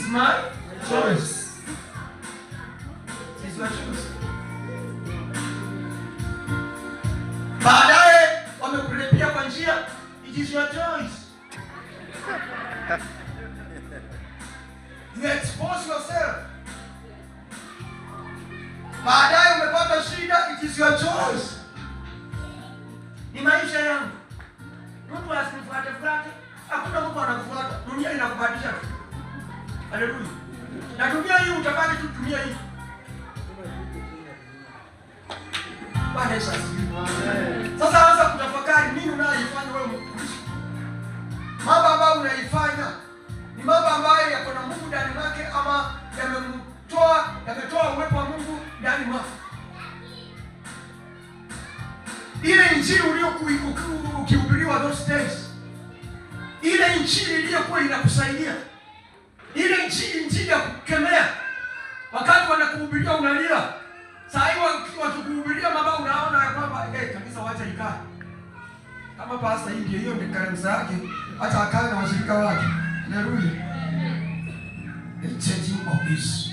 my choice. It is your choice. Baadaye wamekulipia kwa njia, it is your choice. You expose yourself. Baadaye umepata shida, it is your choice. Ni maisha yangu. Mtu asifuate fuate, hakuna mtu anakufuata. Dunia inakubadilisha tu. Haleluya. Na dunia hii utabaki tu dunia hii. Bwana Yesu asifiwe. Sasa anza kutafakari nini unayoifanya wewe Mkristo. Mambo ambayo unaifanya ni mambo ambayo yako na Mungu ndani yake ama yametoa uwepo wa Mungu ndani mwako. Ile injili ukihubiriwa those days, ile injili iliyokuwa inakusaidia, ile injili ya kukemea, wakati wanakuhubiria unalia. Sasa hivi wakikuhubiria mama unaona ya kwamba kabisa wacha ikae. Kama pasta hii hiyo ndio kanisa yake, hata akae na washirika wake. Haleluya. The changing of this